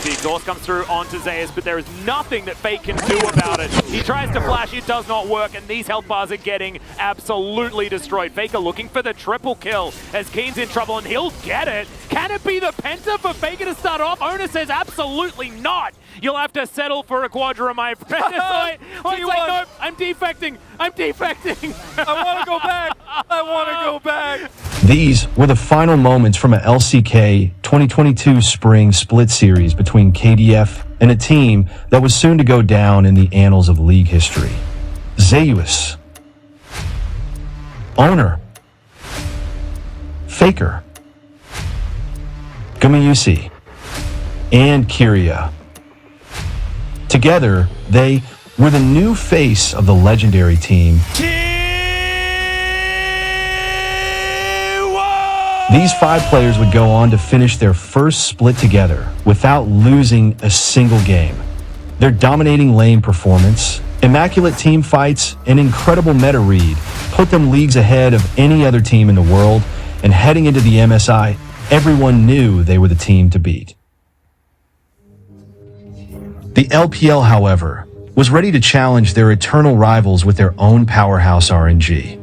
The exhaust comes through onto Zeus, but there is nothing that Fate can do about it. He tries to flash, it does not work, and these health bars are getting absolutely destroyed. Faker looking for the triple kill as Keen's in trouble, and he'll get it. Can it be the Penta for Faker to start off? Owner says absolutely not. You'll have to settle for a Quadra, my friend. He's like, no, I'm defecting. I'm defecting. I want to go back. I want to go back. These were the final moments from a LCK 2022 Spring Split Series between KDF and a team that was soon to go down in the annals of League history. Zeus, Owner, Faker, Gumayusi, and Kiria. Together, they were the new face of the legendary team. These 5 players would go on to finish their first split together without losing a single game. Their dominating lane performance, immaculate team fights, and incredible meta read put them leagues ahead of any other team in the world, and heading into the MSI, everyone knew they were the team to beat. The LPL, however, was ready to challenge their eternal rivals with their own powerhouse RNG.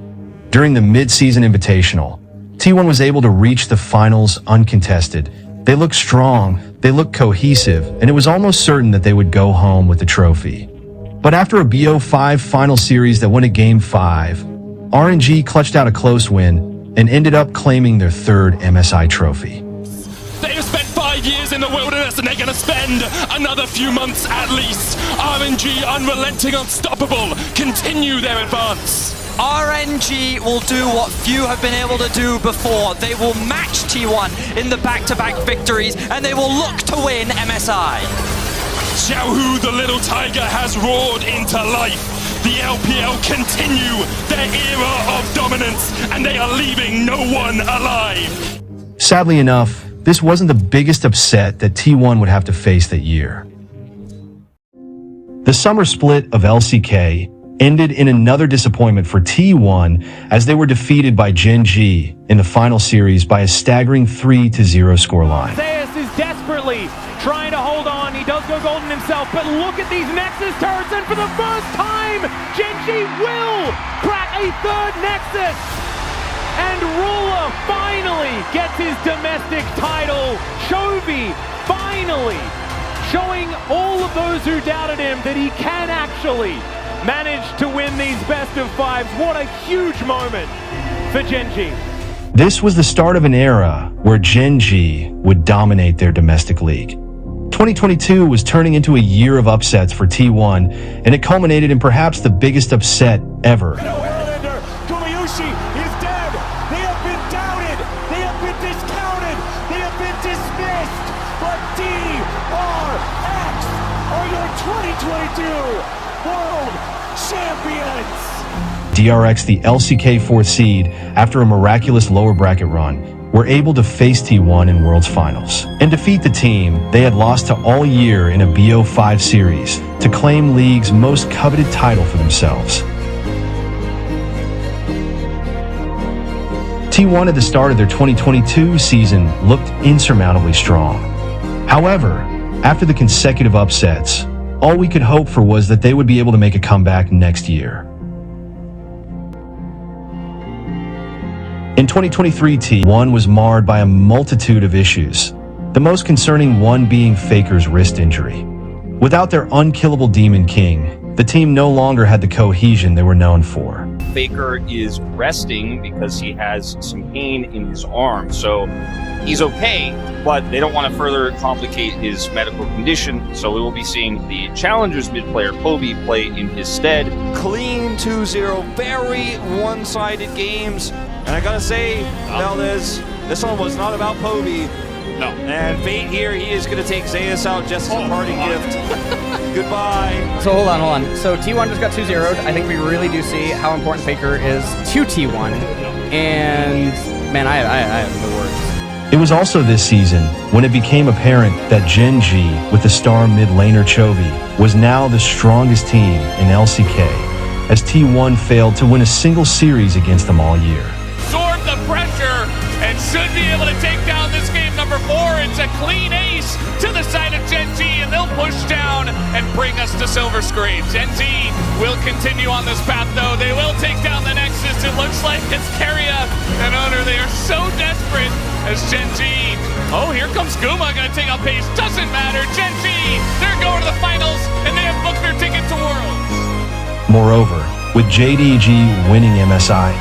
During the mid-season invitational, T1 was able to reach the finals uncontested. They looked strong, they looked cohesive, and it was almost certain that they would go home with the trophy. But after a BO5 final series that went to Game 5, RNG clutched out a close win and ended up claiming their 3rd MSI trophy. They have spent 5 years in the wilderness and they're going to spend another few months at least. RNG, unrelenting, unstoppable, continue their advance. RNG will do what few have been able to do before. They will match T1 in the back-to-back victories, and they will look to win MSI. Xiaohu, the little tiger, has roared into life. The LPL continue their era of dominance, and they are leaving no one alive. Sadly enough, this wasn't the biggest upset that T1 would have to face that year. The summer split of LCK ended in another disappointment for T1 as they were defeated by Gen G in the final series by a staggering 3-0 scoreline. Zeus is desperately trying to hold on. He does go golden himself, but look at these Nexus turrets, and for the first time, Gen G will crack a 3rd Nexus. And Ruler finally gets his domestic title. Chovy finally showing all of those who doubted him that he can actually manage to win these best of 5s. What a huge moment for Gen G. This was the start of an era where Gen G would dominate their domestic league. 2022 was turning into a year of upsets for T1, and it culminated in perhaps the biggest upset ever. Gumayusi is dead. They have been doubted. They have been discounted. They have been dismissed. But DRX are your 2022 World Champions! DRX, the LCK 4th seed, after a miraculous lower bracket run, were able to face T1 in Worlds Finals and defeat the team they had lost to all year in a BO5 series to claim League's most coveted title for themselves. T1 at the start of their 2022 season looked insurmountably strong. However, after the consecutive upsets, all we could hope for was that they would be able to make a comeback next year. In 2023, T1 was marred by a multitude of issues, the most concerning one being Faker's wrist injury. Without their unkillable Demon King, the team no longer had the cohesion they were known for. Faker is resting because he has some pain in his arm, so he's okay, but they don't want to further complicate his medical condition, so we will be seeing the Challengers mid player Kobe play in his stead. Clean 2-0, very one-sided games. And I gotta say, Valdez, this one was not about Kobe. No. And Fate here, he is gonna take Zeus out just as a parting gift. Goodbye. So hold on. So T1 just got 2-0'd. I think we really do see how important Faker is to T1. And man, I have no words. It was also this season when it became apparent that Gen G, with the star mid laner Chovy, was now the strongest team in LCK, as T1 failed to win a single series against them all year. Absorb the pressure and should be able to take down this game number 4. It's a clean ace to the side of Gen G. push down and bring us to silver screen. Gen Z will continue on this path, though. They will take down the Nexus. It looks like it's Keria and Honor. They are so desperate as Gen Z. Oh, here comes Guma, gonna take out pace. Doesn't matter. Gen Z, they're going to the finals, and they have booked their ticket to Worlds. Moreover, with JDG winning MSI,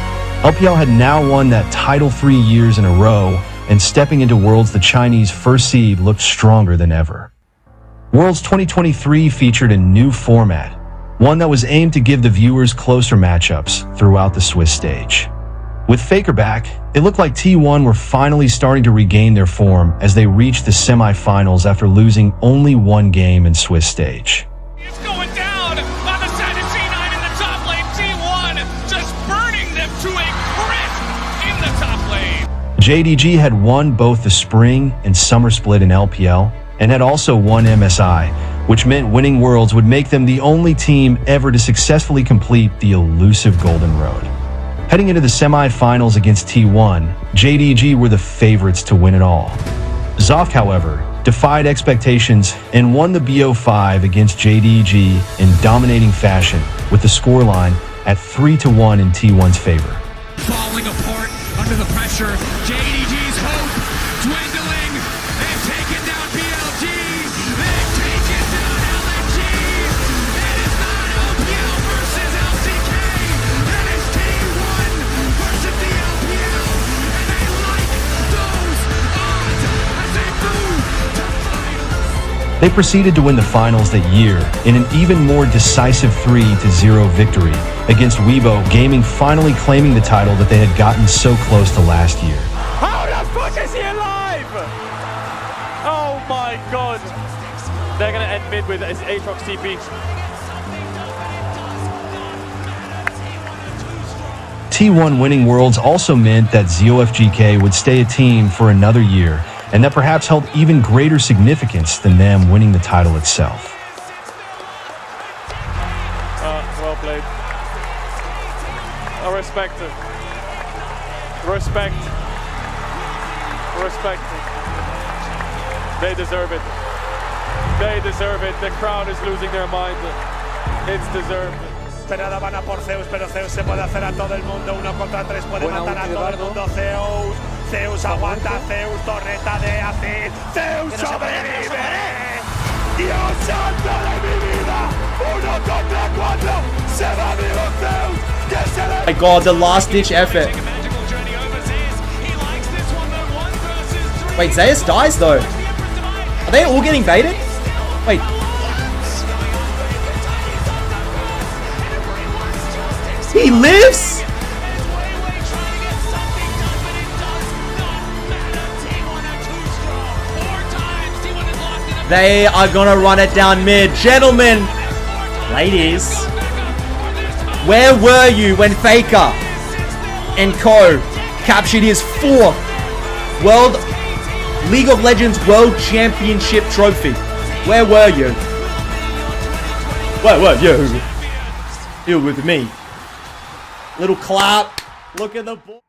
LPL had now won that title 3 years in a row, and stepping into Worlds, the Chinese first seed looked stronger than ever. Worlds 2023 featured a new format, one that was aimed to give the viewers closer matchups throughout the Swiss stage. With Faker back, it looked like T1 were finally starting to regain their form as they reached the semi-finals after losing only one game in Swiss stage. It's going down on the side of C9 in the top lane. T1 just burning them to a crisp in the top lane. JDG had won both the spring and summer split in LPL and had also won MSI, which meant winning Worlds would make them the only team ever to successfully complete the elusive Golden Road. Heading into the semi-finals against T1, JDG were the favorites to win it all. Zoth, however, defied expectations and won the BO5 against JDG in dominating fashion with the scoreline at 3-1 in T1's favor. Falling apart under the pressure. JDG's hope dwindling. They've taken down BLG. They've taken down LNG. It is not LPL versus LCK. It is T1 versus the LPL. And they like those odds as they move to finals. They proceeded to win the finals that year in an even more decisive 3-0 victory against Weibo Gaming, finally claiming the title that they had gotten so close to last year. How the fuck is he alive? Oh my god. They're gonna end mid with Aatrox TP. T1 winning Worlds also meant that ZOFGK would stay a team for another year, and that perhaps held even greater significance than them winning the title itself. Well played. I respect it. Respect. Respect. They deserve it. They deserve it. The crowd is losing their mind. It's deserved. Esperada van a por Zeus, pero Zeus se puede hacer a todo el mundo. 1 contra 3 puede matar a todo el mundo. Zeus. Zeus aguanta. Zeus, torreta de Acid. Zeus sobrevive. Dios santo de mi vida. 1 contra 4. Se va vivo Zeus. Que se le... My god, the last ditch effort. Wait, Zeus dies though. Are they all getting baited? Wait. He lives? They are gonna run it down mid. Gentlemen, ladies, where were you when Faker and Co captured his 4th League of Legends World Championship trophy? Where were you? Where were you? You with me. Little clap. Look at the ball.